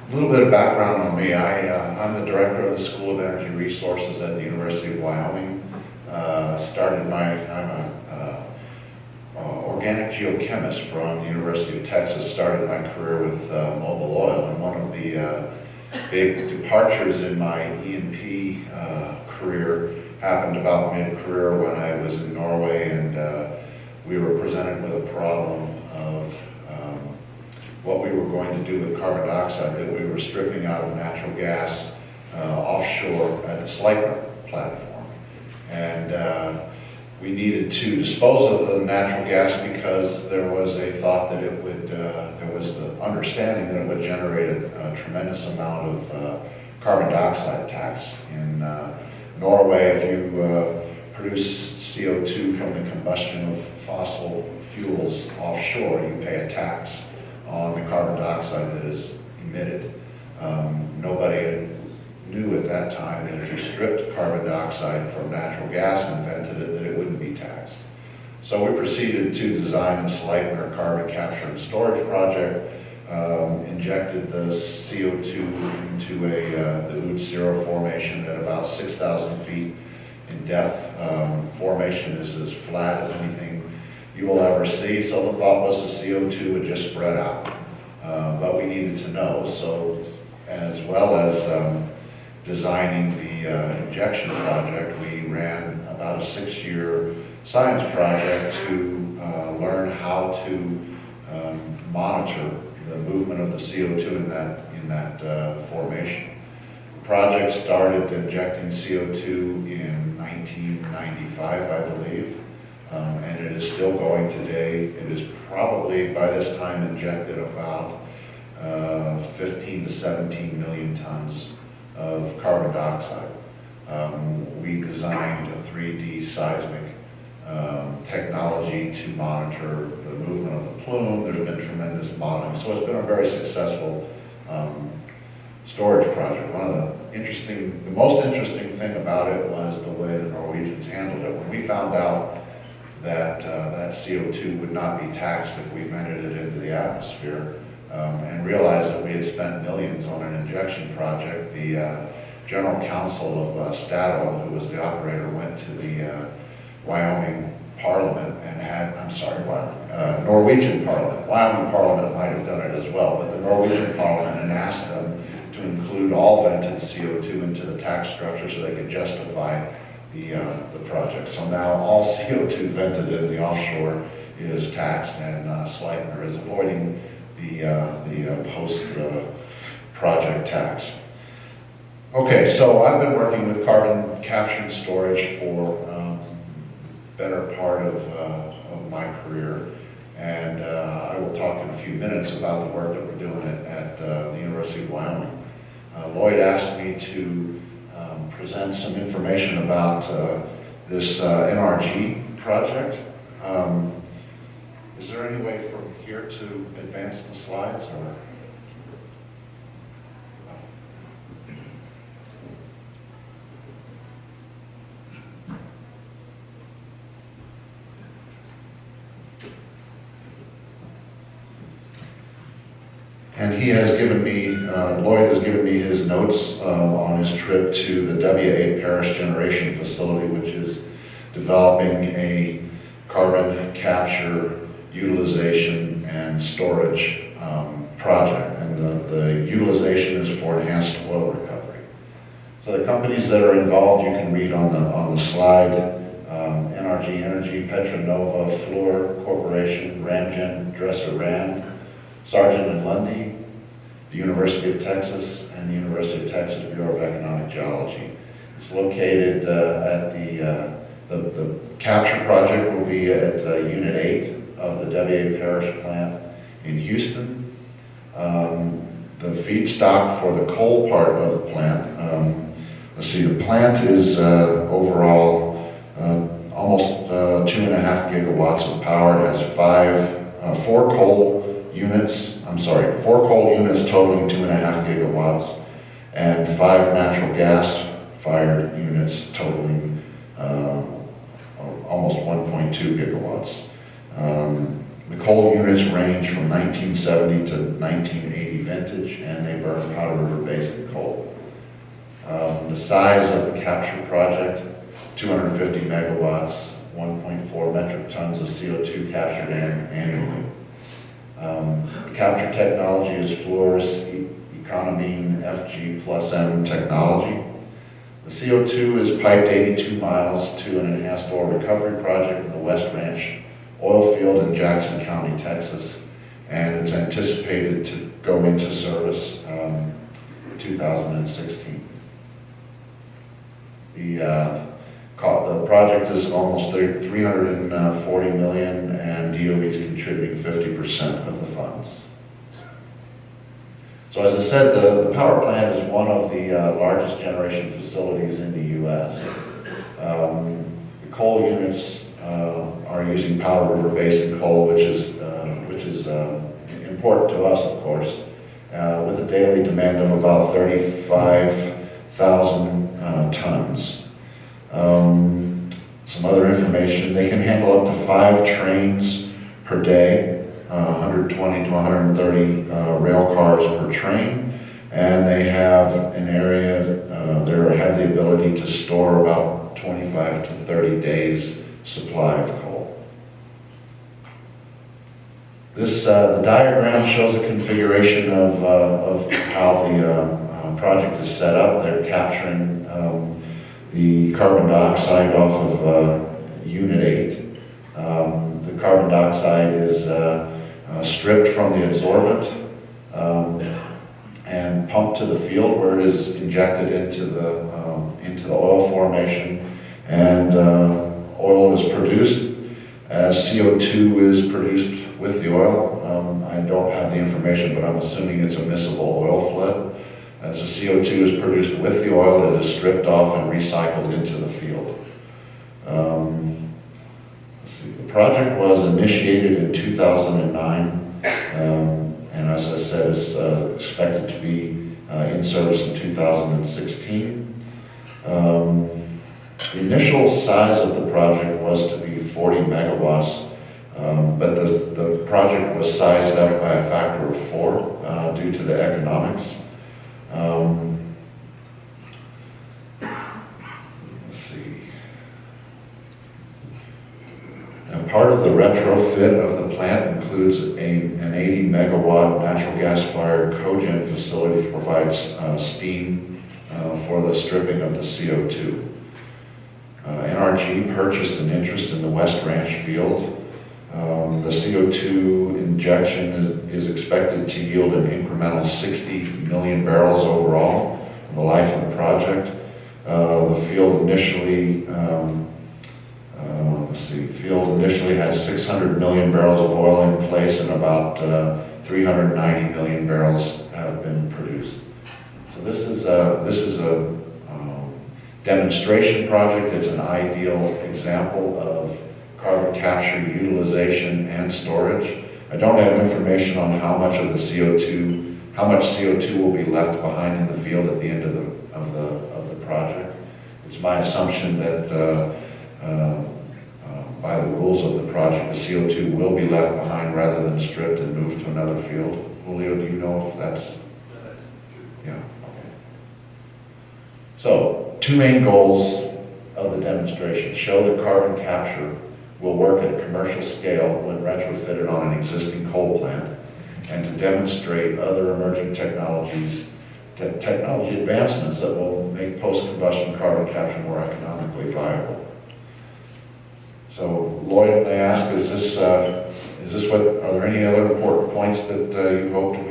A little bit of background on me. I'm the director of the School of Energy Resources at the University of Wyoming. I'm an organic geochemist from the University of Texas. Started my career with Mobil Oil, and one of the big departures in my E&P career happened about mid-career when I was in Norway, and we were presented with a problem of what we were going to do with carbon dioxide that we were stripping out of natural gas offshore at the Seismic platform. And we needed to dispose of the natural gas because there was a thought that it would, there was the understanding that it would generate a tremendous amount of carbon dioxide tax. In Norway, if you produce CO2 from the combustion of fossil fuels offshore, you pay a tax on the carbon dioxide that is emitted. Nobody knew at that time that if you stripped carbon dioxide from natural gas and vented it, that it wouldn't be taxed. So we proceeded to design the Sleipner carbon capture and storage project, injected the CO2 into the Utsira formation at about 6,000 feet in depth. Formation is as flat as anything you will ever see, so the thought was the CO2 would just spread out. But we needed to know, so as well as designing the injection project, we ran about a 6-year science project to learn how to monitor the movement of the CO2 in that formation. The project started injecting CO2 in 1995, I believe. And it is still going today. It is probably, by this time, injected about 15 to 17 million tons of carbon dioxide. We designed a 3D seismic technology to monitor the movement of the plume. There's been tremendous modeling. So it's been a very successful storage project. The most interesting thing about it was the way the Norwegians handled it. When we found out that that CO2 would not be taxed if we vented it into the atmosphere, and realized that we had spent millions on an injection project, the general counsel of Statoil, who was the operator, went to the Wyoming Parliament and Norwegian Parliament. Wyoming Parliament might have done it as well, but the Norwegian Parliament, and asked them to include all vented CO2 into the tax structure so they could justify the project. So now all CO2 vented in the offshore is taxed, and Sleipner is avoiding the post-project tax. Okay, so I've been working with carbon capture and storage for the better part of my career, and I will talk in a few minutes about the work that we're doing at the University of Wyoming. Lloyd asked me to present some information about this NRG project. Is there any way from here to advance the slides, or? And he has given me, Lloyd has given me his notes on his trip to the W.A. Parrish Generation Facility, which is developing a carbon capture, utilization, and storage project. And the utilization is for enhanced oil recovery. So the companies that are involved, you can read on the slide: NRG Energy, Petronova, Fluor Corporation, Ramgen, Dresser Rand, Sargent and Lundy, the University of Texas, and the University of Texas Bureau of Economic Geology. It's located at the capture project will be at Unit 8 of the W.A. Parrish plant in Houston. The feedstock for the coal part of the plant, let's see, the plant is overall almost 2.5 gigawatts of power. It has four coal units totaling 2.5 gigawatts, and 5 natural gas-fired units totaling almost 1.2 gigawatts. The coal units range from 1970 to 1980 vintage, and they burn Powder River Basin coal. The size of the capture project, 250 megawatts, 1.4 metric tons of CO2 captured annually. The capture technology is Fluor's Economine FG plus M technology. The CO2 is piped 82 miles to an enhanced oil recovery project in the West Ranch oil field in Jackson County, Texas, and it's anticipated to go into service 2016. The project is almost $340 million, and DOE is contributing 50% of the funds. So as I said, the power plant is one of the largest generation facilities in the U.S. The coal units are using Powder River Basin coal, which is important to us, of course, with a daily demand of about 35,000 tons. Some other information, they can handle up to 5 trains per day, 120 to 130 rail cars per train, and they have an area, they have the ability to store about 25 to 30 days supply of coal. This, the diagram shows a configuration of how the project is set up. They're capturing the carbon dioxide off of Unit 8. The carbon dioxide is stripped from the adsorbent and pumped to the field where it is injected into the oil formation, and oil is produced as CO2 is produced with the oil. I don't have the information, but I'm assuming it's a miscible oil flood. As the CO2 is produced with the oil, it is stripped off and recycled into the field. The project was initiated in 2009, and as I said, is expected to be in service in 2016. The initial size of the project was to be 40 megawatts, but the project was sized up by a factor of 4 due to the economics. Let's see. Now, part of the retrofit of the plant includes an 80 megawatt natural gas fired cogen facility to provide steam for the stripping of the CO2. NRG purchased an interest in the West Ranch field. The CO2 injection is expected to yield an incremental 60 million barrels overall in the life of the project. The field initially, had 600 million barrels of oil in place, and about 390 million barrels have been produced. So this is a demonstration project. It's an ideal example of carbon capture, utilization, and storage. I don't have information on how much of the CO2, how much CO2 will be left behind in the field at the end of the project. It's my assumption that by the rules of the project, the CO2 will be left behind rather than stripped and moved to another field. Julio, do you know if that's? Yeah. Okay. So, 2 main goals of the demonstration: show that carbon capture will work at a commercial scale when retrofitted on an existing coal plant, and to demonstrate other emerging technology advancements that will make post-combustion carbon capture more economically viable. So, Lloyd, they ask, are there any other important points that you hoped I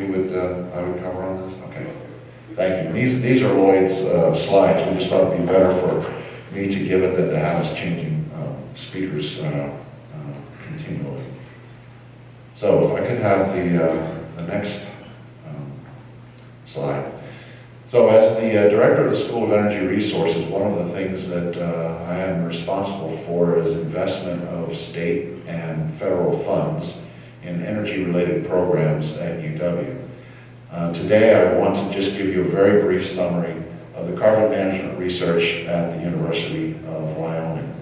would cover on this? Okay, thank you. These are Lloyd's slides. We just thought it'd be better for me to give it than to have us changing speakers continually. So if I could have the next slide. So as the director of the School of Energy Resources, one of the things that I am responsible for is investment of state and federal funds in energy-related programs at UW. Today I want to just give you a very brief summary of the carbon management research at the University of Wyoming.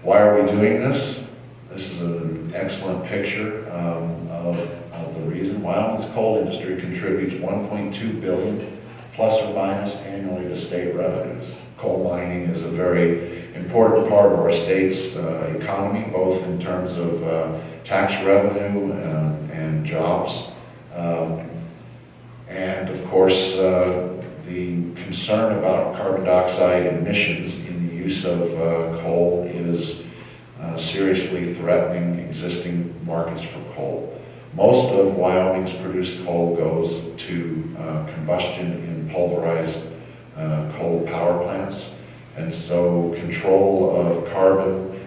Why are we doing this? This is an an excellent picture of the reason. Wyoming's coal industry contributes $1.2 billion plus or minus annually to state revenues. Coal mining is a very important part of our state's economy, both in terms of tax revenue and jobs. And of course, the concern about carbon dioxide emissions in the use of coal is seriously threatening existing markets for coal. Most of Wyoming's produced coal goes to combustion in pulverized coal power plants, and so control of carbon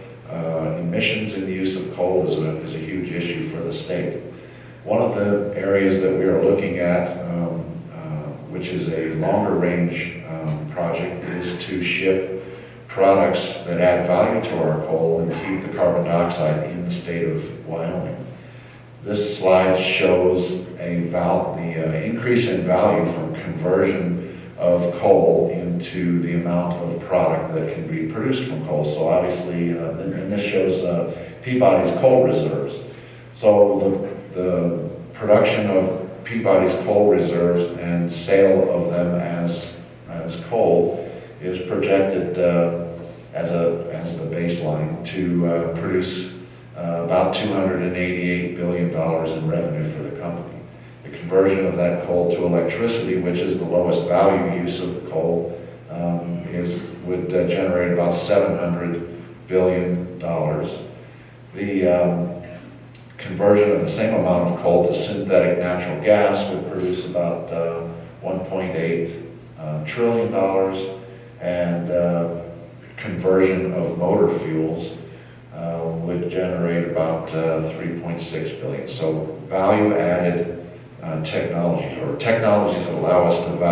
emissions in the use of coal is a huge issue for the state. One of the areas that we are looking at, which is a longer range project, is to ship products that add value to our coal and keep the carbon dioxide in the state of Wyoming. This slide shows the increase in value from conversion of coal into the amount of product that can be produced from coal. So obviously, and this shows Peabody's coal reserves. So the production of Peabody's coal reserves and sale of them as coal is projected as the baseline to produce about $288 billion in revenue for the company. The conversion of that coal to electricity, which is the lowest value use of the coal, would generate about $700 billion. The conversion of the same amount of coal to synthetic natural gas would produce about $1.8 trillion, and conversion of motor fuels would generate about $3.6 billion. So value-added technologies, or technologies that allow us to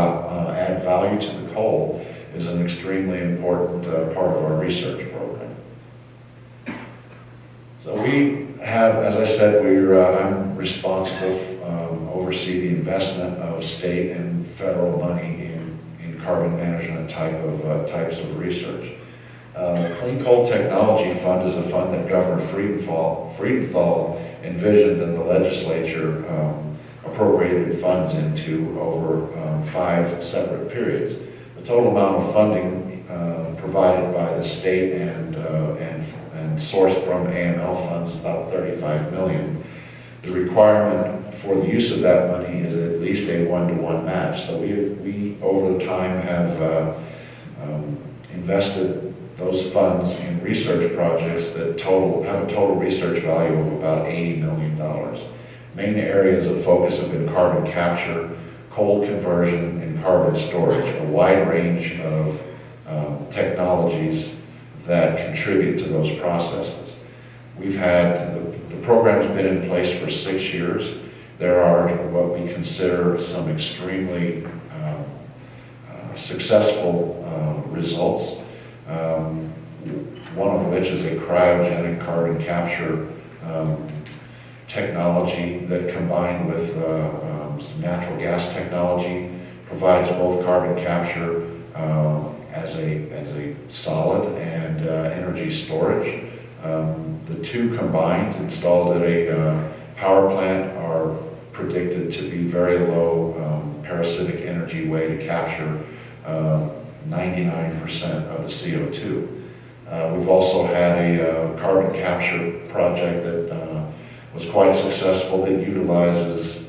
add value to the coal, is an extremely important part of our research program. So we have, as I said, I'm responsible, oversee the investment of state and federal money in carbon management types of research. The Clean Coal Technology Fund is a fund that Governor Freudenthal envisioned, and the legislature appropriated funds into over 5 separate periods. The total amount of funding provided by the state and sourced from AML funds is about $35 million. The requirement for the use of that money is at least a 1-to-1 match. So we over the time have invested those funds in research projects that have a total research value of about $80 million. Main areas of focus have been carbon capture, coal conversion, and carbon storage, a wide range of technologies that contribute to those processes. The program's been in place for 6 years. There are what we consider some extremely successful results. One of which is a cryogenic carbon capture technology that, combined with some natural gas technology, provides both carbon capture as a solid and energy storage. The two combined, installed at a power plant, are predicted to be very low parasitic energy way to capture 99% of the CO2. We've also had a carbon capture project that was quite successful, that utilizes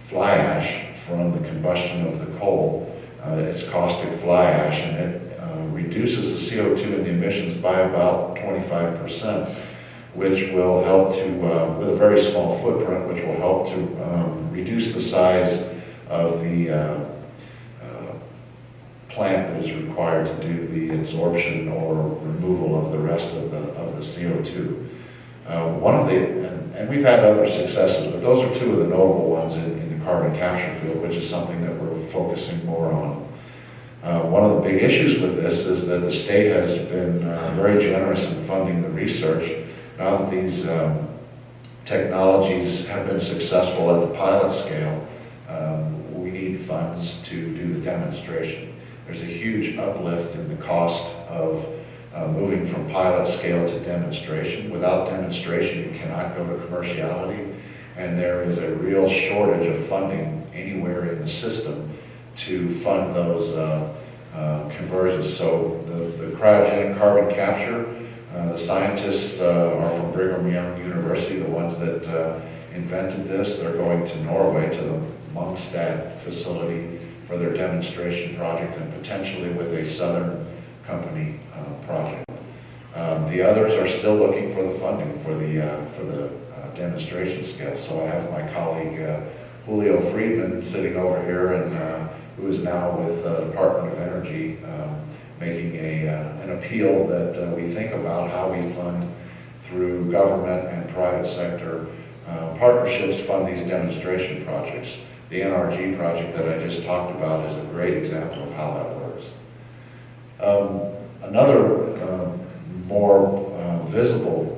fly ash from the combustion of the coal. It's caustic fly ash, and it reduces the CO2 in the emissions by about 25%, which will help to, with a very small footprint, which will help to reduce the size of the plant that is required to do the absorption or removal of the rest of the CO2. And we've had other successes, but those are two of the notable ones in the carbon capture field, which is something that we're focusing more on. One of the big issues with this is that the state has been very generous in funding the research. Now that these technologies have been successful at the pilot scale, we need funds to do the demonstration. There's a huge uplift in the cost of moving from pilot scale to demonstration. Without demonstration, you cannot go to commerciality, and there is a real shortage of funding anywhere in the system to fund those conversions. So the cryogenic carbon capture, the scientists are from Brigham Young University, the ones that invented this. They're going to Norway, to the Mongstad facility for their demonstration project, and potentially with a Southern company project. The others are still looking for the funding for the demonstration scale. So I have my colleague Julio Friedman sitting over here, and who is now with the Department of Energy, making an appeal that we think about how we fund through government and private sector partnerships fund these demonstration projects. The NRG project that I just talked about is a great example of how that works. Another more visible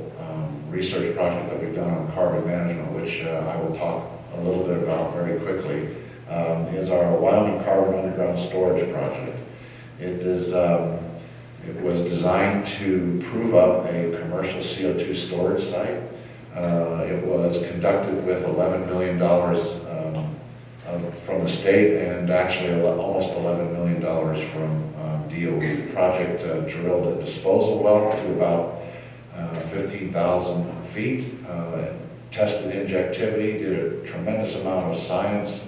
research project that we've done on carbon management, which I will talk a little bit about very quickly, is our Wyoming Carbon Underground Storage Project. It was designed to prove up a commercial CO2 storage site. It was conducted with $11 million from the state, and actually almost $11 million from DOE. The project drilled a disposal well to about 15,000 feet, tested injectivity, did a tremendous amount of science,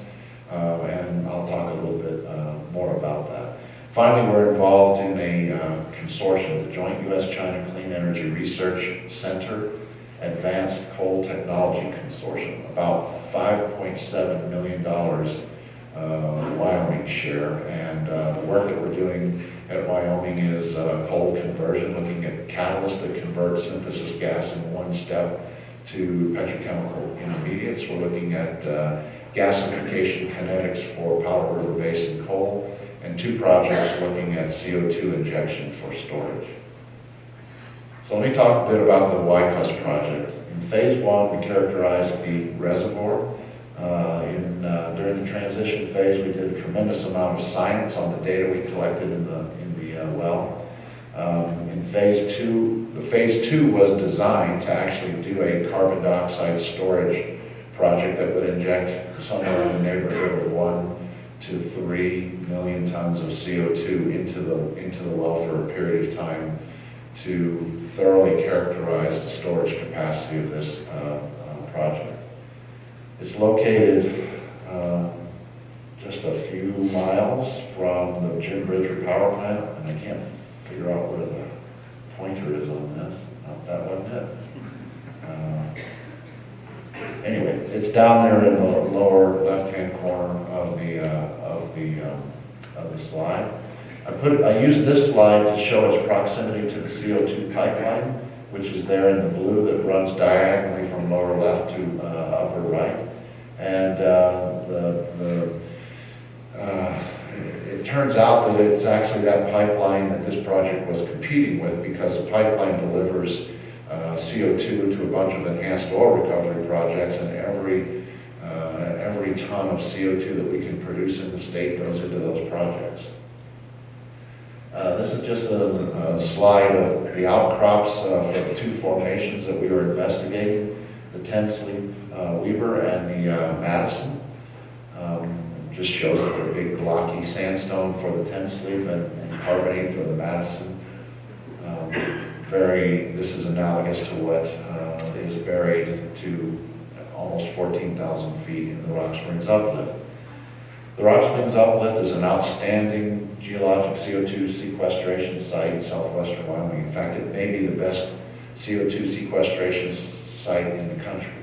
and I'll talk a little bit more about that. Finally, we're involved in a consortium, the Joint U.S.-China Clean Energy Research Center Advanced Coal Technology Consortium, about $5.7 million Wyoming share, and the work that we're doing at Wyoming is coal conversion, looking at catalysts that convert synthesis gas in one step to petrochemical intermediates. We're looking at gasification kinetics for Powder River Basin coal, and 2 projects looking at CO2 injection for storage. So let me talk a bit about the YCUS project. In phase 1, we characterized the reservoir. During the transition phase, we did a tremendous amount of science on the data we collected in the well. In phase 2, the phase 2 was designed to actually do a carbon dioxide storage project that would inject somewhere in the neighborhood of 1 to 3 million tons of CO2 into the well for a period of time to thoroughly characterize the storage capacity of this project. It's located just a few miles from the Jim Bridger power plant, and I can't figure out where the pointer is on this. Not that wasn't it. Anyway, it's down there in the lower left-hand corner of the slide. I used this slide to show its proximity to the CO2 pipeline, which is there in the blue, that runs diagonally from lower left to upper right. And it turns out that it's actually that pipeline that this project was competing with, because the pipeline delivers CO2 to a bunch of enhanced oil recovery projects, and every ton of CO2 that we can produce in the state goes into those projects. This is just a slide of the outcrops for the 2 formations that we were investigating, the Ten-Sleep Weaver and the Madison. Just shows that they're big glocky sandstone for the Ten-Sleep and carbonate for the Madison. This is analogous to what is buried to almost 14,000 feet in the Rock Springs Uplift. The Rock Springs Uplift is an outstanding geologic CO2 sequestration site in southwestern Wyoming. In fact, it may be the best CO2 sequestration site in the country.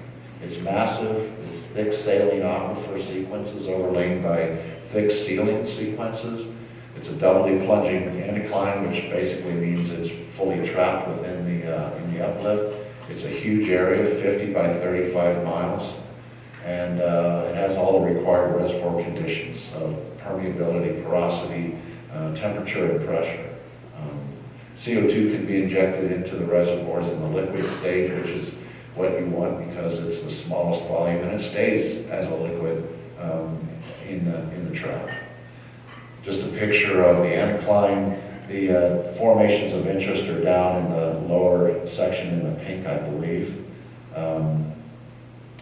It's massive, it's thick saline aquifer sequences overlain by thick sealing sequences. It's a doubly plunging anticline, which basically means it's fully trapped within in the uplift. It's a huge area, 50 by 35 miles, and it has all the required reservoir conditions of permeability, porosity, temperature, and pressure. CO2 can be injected into the reservoirs in the liquid stage, which is what you want because it's the smallest volume, and it stays as a liquid in the trap. Just a picture of the anticline The formations of interest are down in the lower section in the pink, I believe.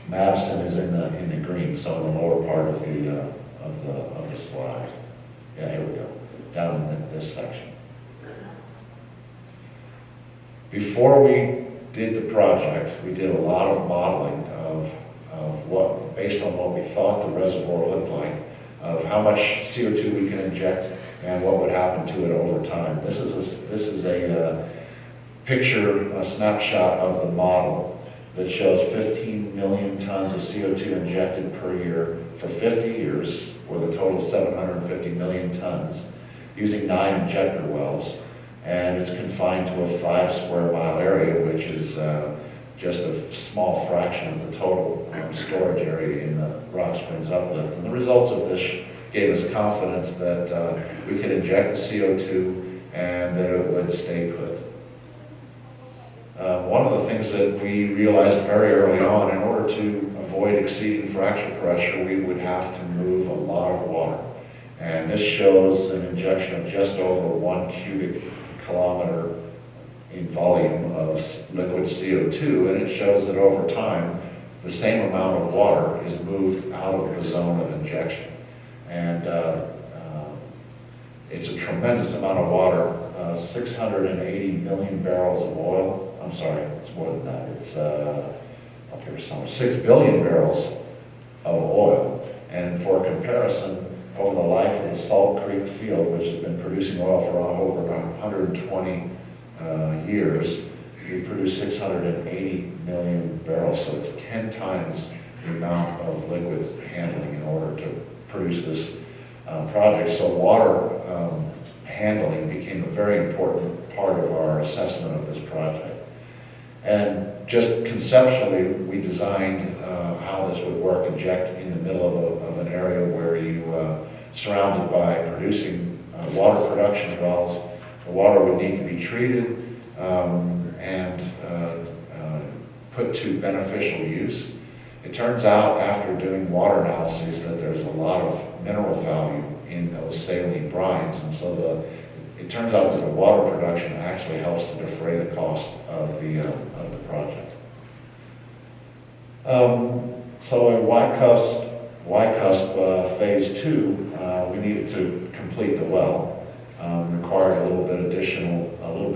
Madison is in the green, so in the lower part of the slide. Yeah, here we go, down in this section. Before we did the project, we did a lot of modeling of what, based on what we thought the reservoir looked like, of how much CO2 we can inject and what would happen to it over time. This is a picture, a snapshot of the model that shows 15 million tons of CO2 injected per year for 50 years, with a total of 750 million tons, using 9 injector wells. And it's confined to a 5 square mile area, which is just a small fraction of the total storage area in the Rock Springs uplift. And the results of this gave us confidence that we could inject the CO2 and that it would stay put. One of the things that we realized very early on, in order to avoid exceeding fracture pressure, we would have to move a lot of water. And this shows an injection of just over 1 cubic kilometer in volume of liquid CO2, and it shows that over time, the same amount of water is moved out of the zone of injection. And it's a tremendous amount of water, 680 million barrels of oil. I'm sorry, it's more than that. It's up here somewhere, 6 billion barrels of oil. And for comparison, over the life of the Salt Creek field, which has been producing oil for over 120 years, we produce 680 million barrels. So it's 10 times the amount of liquids handling in order to produce this project. So water handling became a very important part of our assessment of this project. And just conceptually, we designed how this would work: inject in the middle of an area where you surrounded by producing water production wells. The water would need to be treated and put to beneficial use. It turns out, after doing water analyses, that there's a lot of mineral value in those saline brines, and so it turns out that the water production actually helps to defray the cost of the project. So in Y-Cusp phase 2, we needed to complete the well. Required a little bit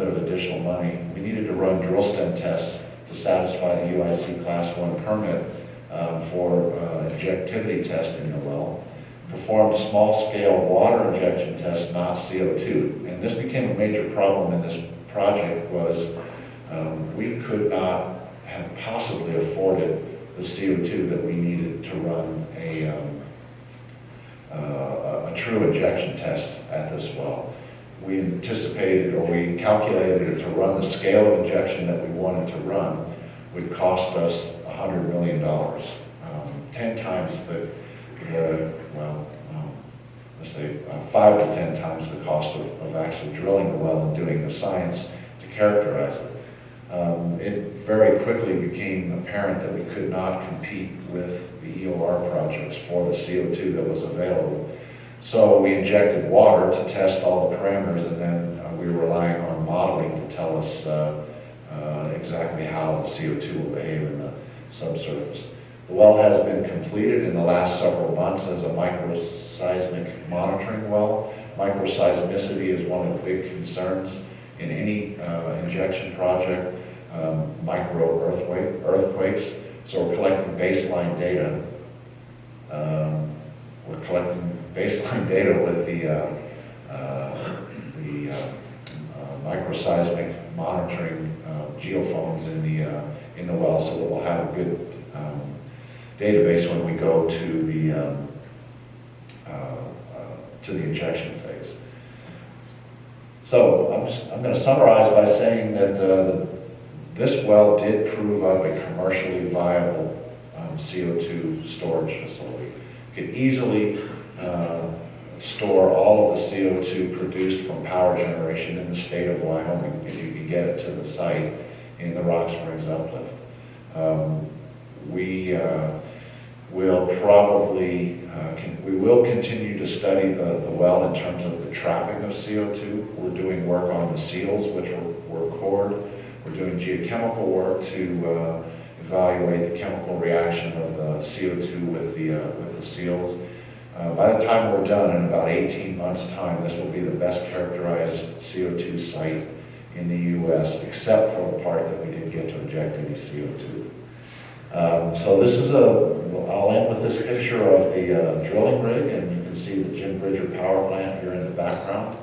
of additional money. We needed to run drill stem tests to satisfy the UIC Class 1 permit for injectivity testing in the well. Performed small-scale water injection tests, not CO2. And this became a major problem in this project. Was we could not have possibly afforded the CO2 that we needed to run a true injection test at this well. We anticipated, or we calculated that to run the scale of injection that we wanted to run would cost us $100 million, 10 times let's say 5 to 10 times the cost of actually drilling the well and doing the science to characterize it. It very quickly became apparent that we could not compete with the EOR projects for the CO2 that was available. So we injected water to test all the parameters, and then we were relying on modeling to tell us exactly how the CO2 will behave in the subsurface. The well has been completed in the last several months as a microseismic monitoring well. Microseismicity is one of the big concerns in any injection project, micro-earthquakes. So we're collecting baseline data. With the microseismic monitoring geophones in the well, so that we'll have a good database when we go to the injection phase. So I'm going to summarize by saying that this well did prove up a commercially viable CO2 storage facility. It could easily store all of the CO2 produced from power generation in the state of Wyoming if you could get it to the site in the Rock Springs uplift. We we'll probably, we will continue to study the well in terms of the trapping of CO2. We're doing work on the seals, which were cored. We're doing geochemical work to evaluate the chemical reaction of the CO2 with the seals. By the time we're done, in about 18 months' time, this will be the best characterized CO2 site in the U.S., except for the part that we didn't get to inject any CO2. So this is I'll end with this picture of the drilling rig, and you can see the Jim Bridger power plant here in the background.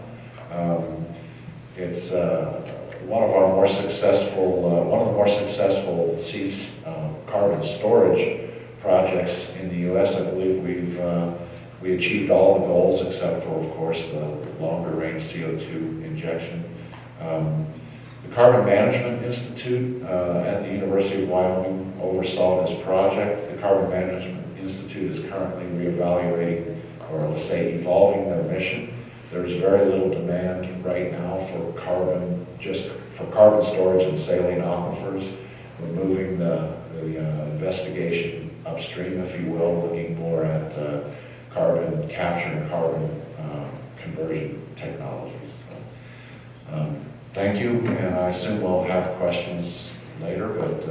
It's one of the more successful carbon storage projects in the U.S. I believe we achieved all the goals except for, of course, the longer range CO2 injection. The Carbon Management Institute at the University of Wyoming oversaw this project. The Carbon Management Institute is currently reevaluating, or let's say evolving their mission. There's very little demand right now for carbon storage in saline aquifers. We're moving the investigation upstream, if you will, looking more at carbon capture and carbon conversion technologies. So, thank you, and I assume we'll have questions later, but